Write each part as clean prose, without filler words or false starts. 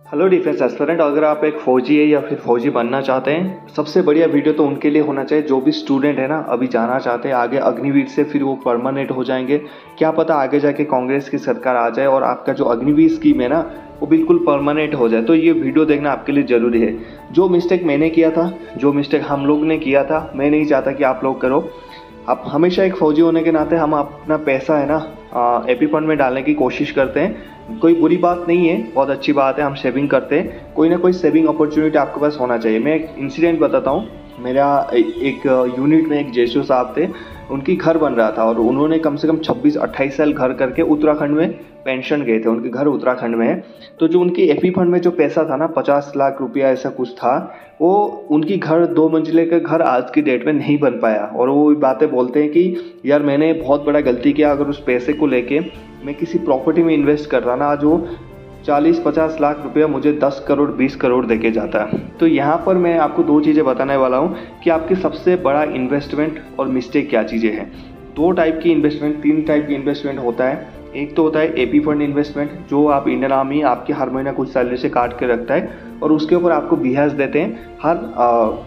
Hello defence aspirant, अगर आप एक फौजी है या फिर फौजी बनना चाहते हैं, सबसे बढ़िया वीडियो तो उनके लिए होना चाहिए जो भी स्टूडेंट है ना, अभी जाना चाहते हैं आगे अग्निवीर से, फिर वो परमानेंट हो जाएंगे। क्या पता आगे जाके कांग्रेस की सरकार आ जाए और आपका जो अग्निवीर स्कीम है ना वो बिल्कुल परमानेंट हो जाए। तो ये वीडियो देखना आपके लिए ज़रूरी है। जो मिस्टेक मैंने किया था, जो मिस्टेक हम लोग ने किया था, मैं नहीं चाहता कि आप लोग करो। आप हमेशा एक फ़ौजी होने के नाते हम अपना पैसा है ना एपी फंड में डालने की कोशिश करते हैं। कोई बुरी बात नहीं है, बहुत अच्छी बात है, हम सेविंग करते हैं। कोई ना कोई सेविंग अपॉर्चुनिटी आपके पास होना चाहिए। मैं एक इंसिडेंट बताता हूँ। मेरा एक यूनिट में एक जेसू साहब थे, उनकी घर बन रहा था और उन्होंने कम से कम 26-28 साल घर करके उत्तराखंड में पेंशन गए थे। उनके घर उत्तराखंड में है। तो जो उनकी एपी फंड में जो पैसा था ना 50 लाख रुपया ऐसा कुछ था, वो उनकी घर 2 मंजिले का घर आज की डेट में नहीं बन पाया। और वो बातें बोलते हैं कि यार मैंने बहुत बड़ा गलती किया, अगर उस पैसे को लेके मैं किसी प्रॉपर्टी में इन्वेस्ट कर रहा ना, आज वो 40-50 लाख रुपया मुझे 10 करोड़ 20 करोड़ देके जाता है। तो यहाँ पर मैं आपको 2 चीज़ें बताने वाला हूँ कि आपकी सबसे बड़ा इन्वेस्टमेंट और मिस्टेक क्या चीज़ें हैं। 2 टाइप की इन्वेस्टमेंट, 3 टाइप की इन्वेस्टमेंट होता है। एक तो होता है एपी फंड इन्वेस्टमेंट, जो आप इंडियन आर्मी आपके हर महीना कुछ सैलरी से काट के रखता है और उसके ऊपर आपको ब्याज देते हैं हर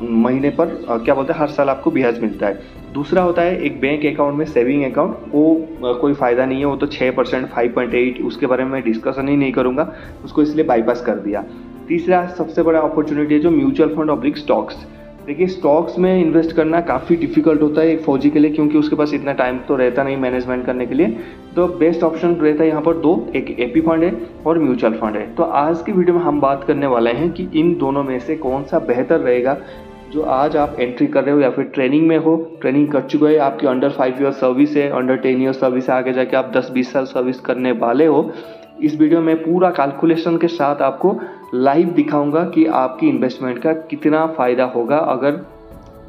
महीने पर, क्या बोलते हैं, हर साल आपको ब्याज मिलता है। दूसरा होता है एक बैंक अकाउंट में सेविंग अकाउंट, वो कोई फ़ायदा नहीं है, वो तो 6%, 5.8, उसके बारे में मैं डिस्कशन ही नहीं करूँगा, उसको इसलिए बाईपास कर दिया। तीसरा सबसे बड़ा अपॉर्चुनिटी है जो म्यूचुअल फंड ऑब्लिक स्टॉक्स। देखिए, स्टॉक्स में इन्वेस्ट करना काफ़ी डिफिकल्ट होता है एक फ़ौजी के लिए, क्योंकि उसके पास इतना टाइम तो रहता नहीं मैनेजमेंट करने के लिए। तो बेस्ट ऑप्शन रहता है यहाँ पर 2, एक एपी फंड है और म्यूचुअल फंड है। तो आज की वीडियो में हम बात करने वाले हैं कि इन दोनों में से कौन सा बेहतर रहेगा। जो आज आप एंट्री कर रहे हो या फिर ट्रेनिंग में हो, ट्रेनिंग कर चुके हो, आपकी अंडर 5 ईयर सर्विस है, अंडर 10 ईयर सर्विस है, आगे जाके आप 10-20 साल सर्विस करने वाले हो। इस वीडियो में पूरा कैलकुलेशन के साथ आपको लाइव दिखाऊंगा कि आपकी इन्वेस्टमेंट का कितना फ़ायदा होगा अगर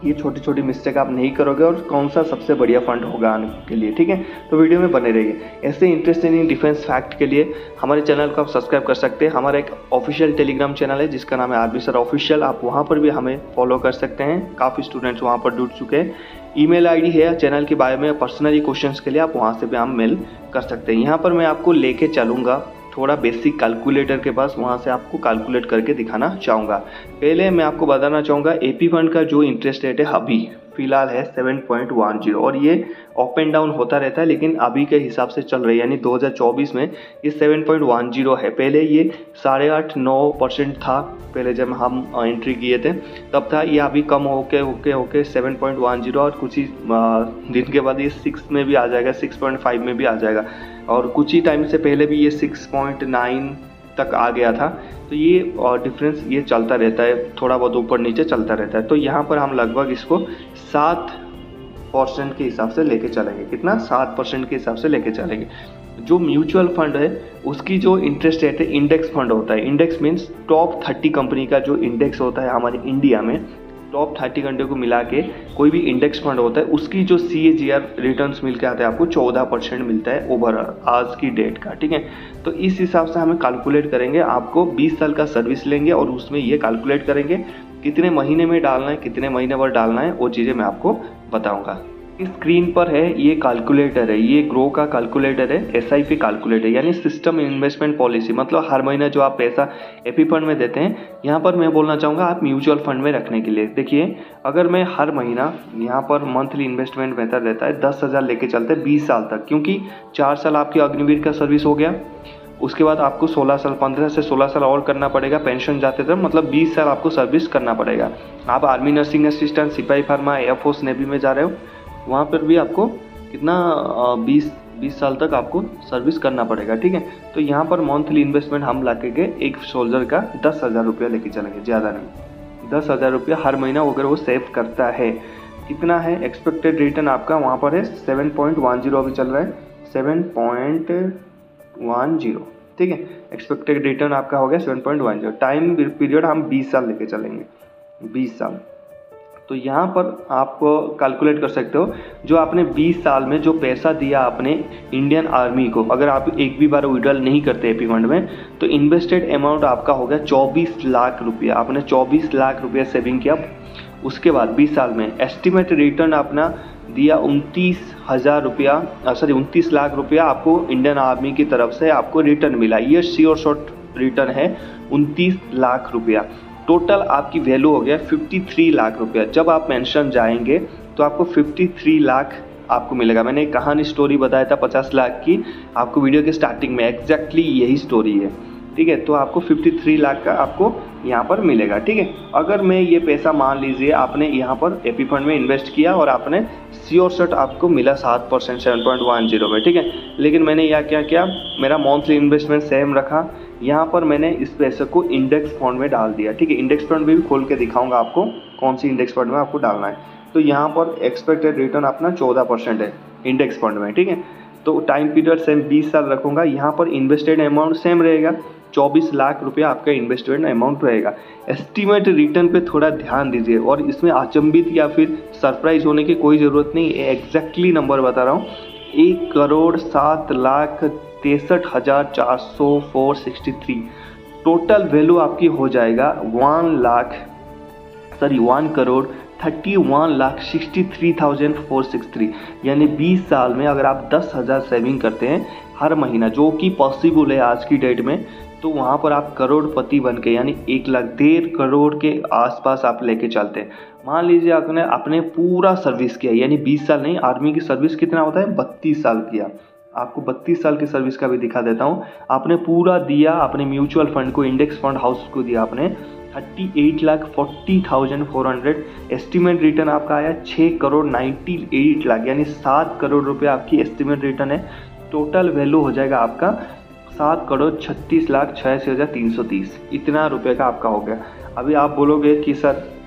ये छोटी छोटी मिस्टेक आप नहीं करोगे, और कौन सा सबसे बढ़िया फंड होगा आने के लिए। ठीक है, तो वीडियो में बने रहिए। ऐसे इंटरेस्टिंग डिफेंस फैक्ट के लिए हमारे चैनल को आप सब्सक्राइब कर सकते हैं। हमारा एक ऑफिशियल टेलीग्राम चैनल है जिसका नाम है आर्मी सर ऑफिशियल, आप वहाँ पर भी हमें फॉलो कर सकते हैं। काफ़ी स्टूडेंट्स वहाँ पर जुड़ चुके हैं। ईमेल आईडी है चैनल के बारे में, पर्सनली क्वेश्चंस के लिए आप वहाँ से भी हम मेल कर सकते हैं। यहाँ पर मैं आपको लेके चलूँगा थोड़ा बेसिक कैलकुलेटर के पास, वहाँ से आपको कैलकुलेट करके दिखाना चाहूँगा। पहले मैं आपको बताना चाहूँगा एपी फंड का जो इंटरेस्ट रेट है अभी फिलहाल है 7.10, और ये अप एंड डाउन होता रहता है, लेकिन अभी के हिसाब से चल रही है, यानी 2024 में ये 7.10 है। पहले ये 8.5-9% था, पहले जब हम एंट्री किए थे तब था। ये अभी कम होके 7.10, और कुछ ही दिन के बाद ये 6 में भी आ जाएगा, 6.5 में भी आ जाएगा, और कुछ ही टाइम से पहले भी ये 6.9 तक आ गया था। तो ये डिफरेंस ये चलता रहता है, थोड़ा बहुत ऊपर नीचे चलता रहता है। तो यहाँ पर हम लगभग इसको 7% के हिसाब से लेके चलेंगे। कितना? 7% के हिसाब से लेके चलेंगे। जो म्यूचुअल फंड है उसकी जो इंटरेस्ट रेट है, इंडेक्स फंड होता है। इंडेक्स मीन्स टॉप 30 कंपनी का जो इंडेक्स होता है हमारे इंडिया में, टॉप 30 घंटे को मिला के कोई भी इंडेक्स फंड होता है, उसकी जो CAGR रिटर्न्स मिल के आते हैं आपको 14% मिलता है ओवर आज की डेट का। ठीक है, तो इस हिसाब से हमें कैलकुलेट करेंगे। आपको 20 साल का सर्विस लेंगे और उसमें ये कैलकुलेट करेंगे कितने महीने में डालना है, कितने महीने भर डालना है, वो चीज़ें मैं आपको बताऊँगा। इस स्क्रीन पर है ये कैलकुलेटर है, ये ग्रो का कैलकुलेटर है, SIP कैलकुलेटर यानी सिस्टम इन्वेस्टमेंट पॉलिसी। मतलब हर महीने जो आप पैसा एपी फंड में देते हैं, यहाँ पर मैं बोलना चाहूँगा आप म्यूचुअल फंड में रखने के लिए। देखिए, अगर मैं हर महीना यहाँ पर मंथली इन्वेस्टमेंट बेहतर रहता है, 10,000 लेके चलते हैं 20 साल तक, क्योंकि 4 साल आपके अग्निवीर का सर्विस हो गया, उसके बाद आपको 16 साल, 15 से 16 साल और करना पड़ेगा पेंशन जाते थे, मतलब 20 साल आपको सर्विस करना पड़ेगा। आप आर्मी नर्सिंग असिस्टेंट, सिपाही फार्मा, एयरफोर्स, नेवी में जा रहे हो, वहाँ पर भी आपको कितना 20 साल तक आपको सर्विस करना पड़ेगा। ठीक है, तो यहाँ पर मंथली इन्वेस्टमेंट हम लाके के एक सोल्जर का 10,000 रुपया लेके चलेंगे, ज़्यादा नहीं, 10,000 रुपया हर महीना अगर वो सेव करता है। कितना है एक्सपेक्टेड रिटर्न आपका? वहाँ पर है 7.10 अभी चल रहा है, 7.10। ठीक है, एक्सपेक्टेड रिटर्न आपका हो गया 7.10। टाइम पीरियड हम 20 साल लेके चलेंगे, 20 साल। तो यहाँ पर आप कैलकुलेट कर सकते हो, जो आपने 20 साल में जो पैसा दिया आपने इंडियन आर्मी को, अगर आप एक भी बार विड्रॉल नहीं करते एपी फंड में, तो इन्वेस्टेड अमाउंट आपका हो गया 24 लाख रुपया। आपने 24 लाख रुपया सेविंग किया। उसके बाद 20 साल में एस्टिमेट रिटर्न अपना दिया 29 लाख रुपया आपको इंडियन आर्मी की तरफ से आपको रिटर्न मिला। ये श्योर शॉट रिटर्न है 29 लाख रुपया। टोटल आपकी वैल्यू हो गया 53 लाख रुपया। जब आप मेंशन जाएंगे तो आपको 53 लाख आपको मिलेगा। मैंने एक कहानी स्टोरी बताया था 50 लाख की आपको वीडियो के स्टार्टिंग में, एग्जैक्टली यही स्टोरी है, ठीक है। तो आपको 53 लाख का आपको यहाँ पर मिलेगा, ठीक है। अगर मैं ये पैसा मान लीजिए आपने यहाँ पर एपी फंड में इन्वेस्ट किया और आपने श्योर शॉट आपको मिला 7% 7.10 में, ठीक है। लेकिन मैंने यह क्या किया, मेरा मंथली इन्वेस्टमेंट सेम रखा, यहाँ पर मैंने इस पैसे को इंडेक्स फंड में डाल दिया, ठीक है। इंडेक्स फंड में भी खोल के दिखाऊंगा आपको कौन सी इंडेक्स फंड में आपको डालना है। तो यहाँ पर एक्सपेक्टेड रिटर्न अपना 14% है इंडेक्स फंड में, ठीक है। तो टाइम पीरियड सेम 20 साल रखूंगा। यहाँ पर इन्वेस्टेड अमाउंट सेम रहेगा, 24 लाख रुपया आपका इन्वेस्टमेंट अमाउंट रहेगा। एस्टिमेट रिटर्न पे थोड़ा ध्यान दीजिए और इसमें अचंभित या फिर सरप्राइज होने की कोई ज़रूरत नहीं, एग्जैक्टली नंबर बता रहा हूँ, 1,07,63,463 टोटल वैल्यू आपकी हो जाएगा 1,31,63,463। यानी 20 साल में अगर आप 10,000 सेविंग करते हैं हर महीना, जो कि पॉसिबल है आज की डेट में, तो वहाँ पर आप करोड़पति बन के यानी 1,01,5 करोड़ के आसपास आप लेके चलते हैं। मान लीजिए आपने अपने पूरा सर्विस किया, यानी 20 साल नहीं, आर्मी की सर्विस कितना होता है 32 साल किया। आपको 32 साल की सर्विस का भी दिखा देता हूँ। आपने पूरा दिया, अपने म्यूचुअल फंड को, इंडेक्स फंड हाउस को दिया आपने 38,40,400। एस्टिमेट रिटर्न आपका आया 6,98 लाख, यानी 7 करोड़ रुपए आपकी एस्टिमेट रिटर्न है। टोटल वैल्यू हो जाएगा आपका 7,36,86,330। इतना रुपए का आपका हो गया। अभी आप बोलोगे कि सर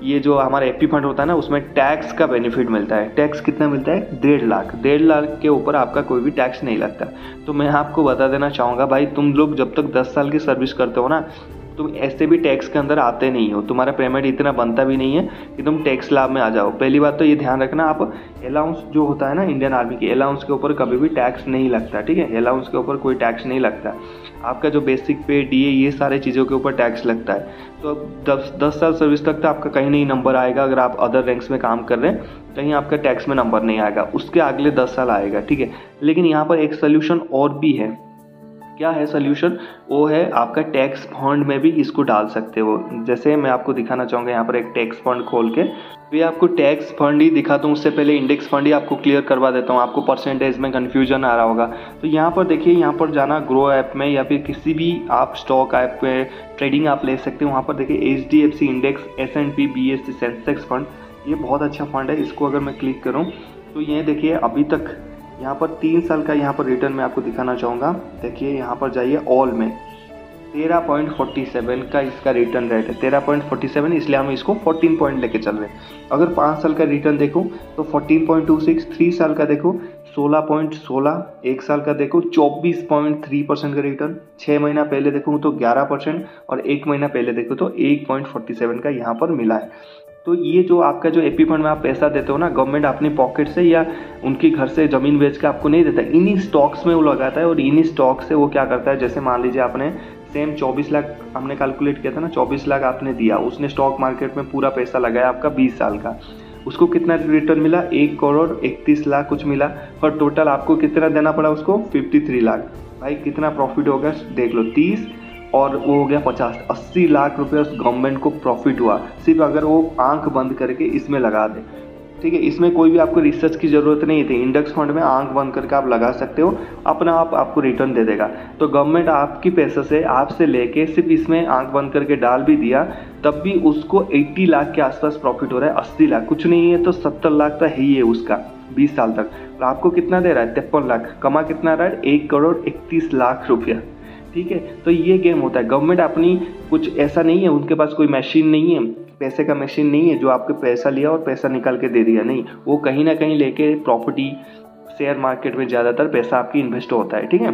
ये जो हमारा एपी फंड होता है ना, उसमें टैक्स का बेनिफिट मिलता है। टैक्स कितना मिलता है 1.5 लाख। 1.5 लाख के ऊपर आपका कोई भी टैक्स नहीं लगता। तो मैं आपको बता देना चाहूँगा भाई, तुम लोग जब तक 10 साल की सर्विस करते हो ना, तुम ऐसे भी टैक्स के अंदर आते नहीं हो, तुम्हारा पेमेंट इतना बनता भी नहीं है कि तुम टैक्स लाभ में आ जाओ। पहली बात तो ये ध्यान रखना, आप अलाउंस जो होता है ना इंडियन आर्मी के, अलाउंस के ऊपर कभी भी टैक्स नहीं लगता, ठीक है। अलाउंस के ऊपर कोई टैक्स नहीं लगता। आपका जो बेसिक पे, डीए, ये सारे चीज़ों के ऊपर टैक्स लगता है। तो 10 साल सर्विस तक तो आपका कहीं नहीं नंबर आएगा। अगर आप अदर रैंक्स में काम कर रहे हैं कहीं आपका टैक्स में नंबर नहीं आएगा, उसके अगले 10 साल आएगा, ठीक है। लेकिन यहाँ पर एक सोल्यूशन और भी है। क्या है सोल्यूशन? वो है आपका टैक्स फंड में भी इसको डाल सकते हो। जैसे मैं आपको दिखाना चाहूँगा यहाँ पर एक टैक्स फंड खोल के, तो आपको टैक्स फंड ही दिखाता हूँ। उससे पहले इंडेक्स फंड ही आपको क्लियर करवा देता हूँ, आपको परसेंटेज में कन्फ्यूजन आ रहा होगा। तो यहाँ पर देखिए, यहाँ पर जाना ग्रो ऐप में या फिर किसी भी आप स्टॉक ऐप पे ट्रेडिंग आप ले सकते हो। वहाँ पर देखिए HDFC index, S&P BSE Sensex fund, ये बहुत अच्छा फंड है। इसको अगर मैं क्लिक करूँ तो ये देखिए अभी तक यहाँ पर 3 साल का यहाँ पर रिटर्न मैं आपको दिखाना चाहूँगा। देखिए यहाँ पर जाइए, ऑल में 13.47 का इसका रिटर्न रेट है। 13.47, इसलिए हम इसको 14 पॉइंट लेके चल रहे हैं। अगर 5 साल का रिटर्न देखो तो 14.26, 3 साल का देखो 16.16, 1 साल का देखो 24.3% का रिटर्न, 6 महीना पहले देखो तो 11% और 1 महीना पहले देखो तो 8.47 का यहाँ पर मिला है। तो ये जो आपका जो एपी फंड में आप पैसा देते हो ना, गवर्नमेंट अपनी पॉकेट से या उनके घर से ज़मीन बेच के आपको नहीं देता, इन्हीं स्टॉक्स में वो लगाता है। और इन्हीं स्टॉक से वो क्या करता है, जैसे मान लीजिए आपने सेम 24 लाख हमने कैलकुलेट किया था ना, 24 लाख आपने दिया, उसने स्टॉक मार्केट में पूरा पैसा लगाया आपका 20 साल का, उसको कितना रिटर्न मिला 1,31,00,000 कुछ मिला। और टोटल आपको कितना देना पड़ा उसको 53 लाख। भाई कितना प्रॉफिट होगा देख लो, 30 और वो हो गया 50, 80 लाख रुपए उस गवर्नमेंट को प्रॉफिट हुआ, सिर्फ अगर वो आंख बंद करके इसमें लगा दे, ठीक है। इसमें कोई भी आपको रिसर्च की ज़रूरत नहीं थी। इंडेक्स फंड में आंख बंद करके आप लगा सकते हो, अपना आप आपको रिटर्न दे देगा। तो गवर्नमेंट आपकी पैसे से आपसे लेके सिर्फ इसमें आंख बंद करके डाल भी दिया, तब भी उसको 80 लाख के आसपास प्रॉफिट हो रहा है। 80 लाख कुछ नहीं है तो 70 लाख तो है ही है उसका 20 साल तक। और आपको कितना दे रहा है 53 लाख, कमा कितना रहा है 1,31,00,000 रुपया, ठीक है। तो ये गेम होता है। गवर्नमेंट अपनी कुछ ऐसा नहीं है, उनके पास कोई मशीन नहीं है, पैसे का मशीन नहीं है जो आपके पैसा लिया और पैसा निकाल के दे दिया, नहीं। वो कहीं ना कहीं लेके प्रॉपर्टी, शेयर मार्केट में ज़्यादातर पैसा आपकी इन्वेस्ट होता है, ठीक है।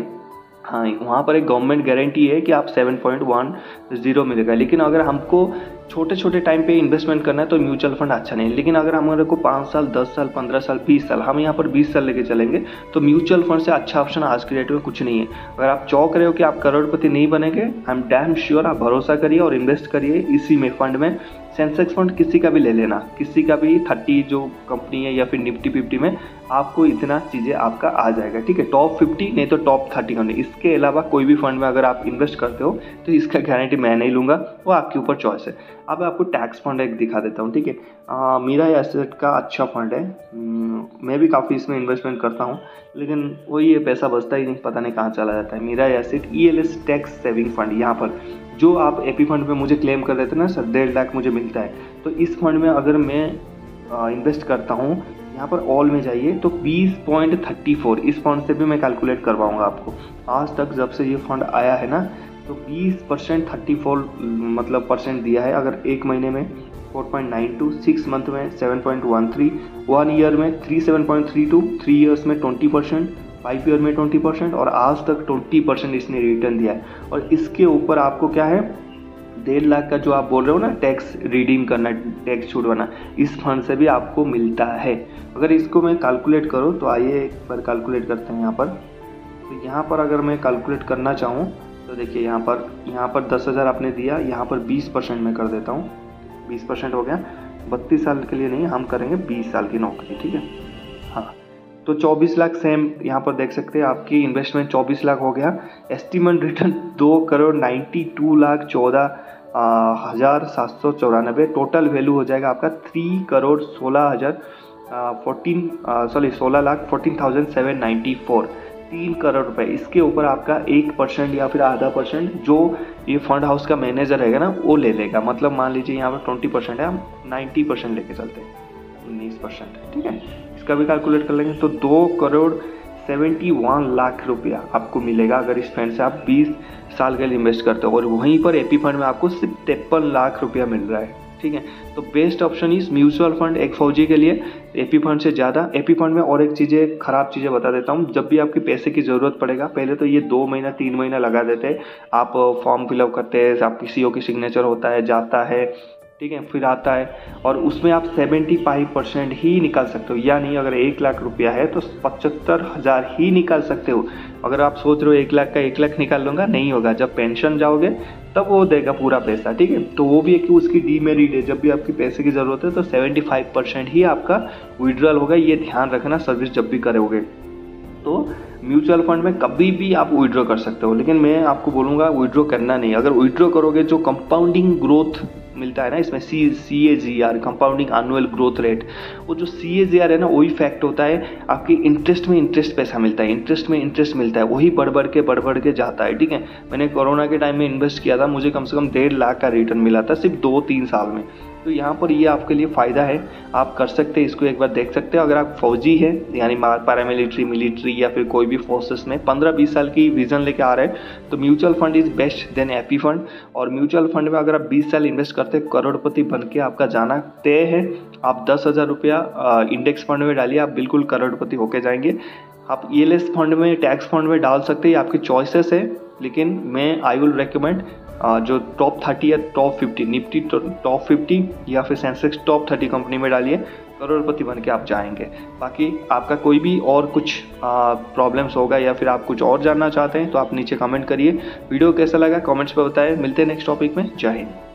हाँ, वहाँ पर एक गवर्नमेंट गारंटी है कि आप 7.10 मिलेगा। लेकिन अगर हमको छोटे छोटे टाइम पे इन्वेस्टमेंट करना है तो म्यूचुअल फंड अच्छा नहीं है। लेकिन अगर हमारे को 5 साल 10 साल 15 साल 20 साल, हम यहाँ पर 20 साल लेके चलेंगे तो म्यूचुअल फंड से अच्छा ऑप्शन आज के डेट में कुछ नहीं है। अगर आप चौंक रहे हो कि आप करोड़पति नहीं बनेंगे, आई एम डैम श्योर, आप भरोसा करिए और इन्वेस्ट करिए इसी में, फंड में। सेंसेक्स फंड किसी का भी ले लेना, किसी का भी 30 जो कंपनी है या फिर निफ्टी 50 में आपको इतना चीज़ें आपका आ जाएगा, ठीक है। टॉप 50 नहीं तो टॉप 30 कंपनी, इसके अलावा कोई भी फंड में अगर आप इन्वेस्ट करते हो तो इसका गारंटी मैं नहीं लूँगा, वो आपके ऊपर चॉइस है। अब आपको टैक्स फंड एक दिखा देता हूँ, ठीक है। मेरा एसेट का अच्छा फंड है, मैं भी काफ़ी इसमें इन्वेस्टमेंट करता हूँ, लेकिन वही ये पैसा बचता ही नहीं, पता नहीं कहाँ चला जाता है। मेरा asset ELS tax saving fund, यहाँ पर जो आप एपी फंड में मुझे क्लेम कर देते ना सर 1.5 लाख मुझे मिलता है, तो इस फंड में अगर मैं इन्वेस्ट करता हूँ, यहाँ पर ऑल में जाइए तो 20.34, इस फंड से भी मैं कैलकुलेट करवाऊँगा आपको। आज तक जब से ये फंड आया है ना तो 20% 34 मतलब परसेंट दिया है। अगर एक महीने में 4.92, 6 मंथ में 7.13, 1 ईयर में 37.32, 3 ईयर्स में 20%, 5 ईयर में 20% और आज तक 20% इसने रिटर्न दिया है। और इसके ऊपर आपको क्या है, 1.5 लाख का जो आप बोल रहे हो ना टैक्स रिडीम करना, टैक्स छूटवाना, इस फंड से भी आपको मिलता है। अगर इसको मैं कैलकुलेट करूँ तो आइए एक बार कैलकुलेट करते हैं यहाँ पर। तो यहाँ पर अगर मैं कैलकुलेट करना चाहूँ तो देखिए यहाँ पर 10,000 आपने दिया, यहाँ पर 20% में कर देता हूँ, 20% हो गया। 32 साल के लिए नहीं, हम करेंगे 20 साल की नौकरी, ठीक है। हाँ, तो 24 लाख सेम यहाँ पर देख सकते हैं, आपकी इन्वेस्टमेंट 24 लाख हो गया। एस्टिमेट रिटर्न 2,92,14,794, टोटल वैल्यू हो जाएगा आपका 16,14,794, 3 करोड़ रुपए। इसके ऊपर आपका 1% या फिर आधा % जो ये फंड हाउस का मैनेजर रहेगा ना वो ले लेगा। मतलब मान लीजिए यहाँ पर 20% है, हम 90% लेके चलते हैं, 19%, ठीक है। इसका भी कैलकुलेट कर लेंगे तो 2,71 लाख रुपया आपको मिलेगा अगर इस फंड से आप 20 साल के लिए इन्वेस्ट करते हो। और वहीं पर एपी फंड में आपको सिर्फ 53 लाख रुपया मिल रहा है, ठीक है। तो best option is mutual fund एक फौजी के लिए एपी फंड से ज़्यादा। एपी फंड में और एक चीज़ें खराब चीज़ें बता देता हूँ, जब भी आपकी पैसे की ज़रूरत पड़ेगा, पहले तो ये 2 महीना 3 महीना लगा देते हैं। आप फॉर्म फिलअप करते हैं, आपकी CO की सिग्नेचर होता है, जाता है, ठीक है, फिर आता है और उसमें आप 75% ही निकाल सकते हो। यानी अगर 1 लाख रुपया है तो 75,000 ही निकाल सकते हो। अगर आप सोच रहे हो 1 लाख का 1 लाख निकाल लूँगा, नहीं होगा। जब पेंशन जाओगे तब वो देगा पूरा पैसा, ठीक है। तो वो भी एक उसकी डीमेरिट है, जब भी आपकी पैसे की ज़रूरत है तो 75% ही आपका विड्रॉल होगा। ये ध्यान रखना सर्विस जब भी करोगे तो। म्यूचुअल फंड में कभी भी आप विड्रॉ कर सकते हो, लेकिन मैं आपको बोलूँगा विड्रॉ करना नहीं। अगर विड्रॉ करोगे जो कंपाउंडिंग ग्रोथ मिलता है ना इसमें, CAGR compounding annual growth rate, वो जो CAGR है ना वही फैक्ट होता है। आपकी इंटरेस्ट में इंटरेस्ट पैसा मिलता है, इंटरेस्ट में इंटरेस्ट मिलता है, वही बढ़ बढ़ के जाता है, ठीक है। मैंने कोरोना के टाइम में इन्वेस्ट किया था, मुझे कम से कम 1.5 लाख का रिटर्न मिला था सिर्फ 2-3 साल में। तो यहाँ पर ये आपके लिए फ़ायदा है, आप कर सकते हैं, इसको एक बार देख सकते हैं। अगर आप फौजी हैं यानी पैरामिलिट्री, मिलिट्री या फिर कोई भी फोर्सेस में 15-20 साल की विजन लेके आ रहे हैं तो mutual fund is best then AP fund. और म्यूचुअल फंड में अगर आप 20 साल इन्वेस्ट करते हैं, करोड़पति बन के आपका जाना तय है। आप 10,000 रुपया इंडेक्स फंड में डालिए, आप बिल्कुल करोड़पति होके जाएंगे। आप ELS फंड में, टैक्स फंड में डाल सकते हैं, आपकी चॉइसेस है। लेकिन मैं आई विल रेकमेंड जो टॉप 30 या टॉप 50, निफ्टी टॉप 50 या फिर सेंसेक्स टॉप 30 कंपनी में डालिए, करोड़पति बन के आप जाएंगे। बाकी आपका कोई भी और कुछ प्रॉब्लम्स होगा या फिर आप कुछ और जानना चाहते हैं तो आप नीचे कमेंट करिए। वीडियो कैसा लगा कमेंट्स पे बताएं। मिलते हैं नेक्स्ट टॉपिक में। जय हिंद।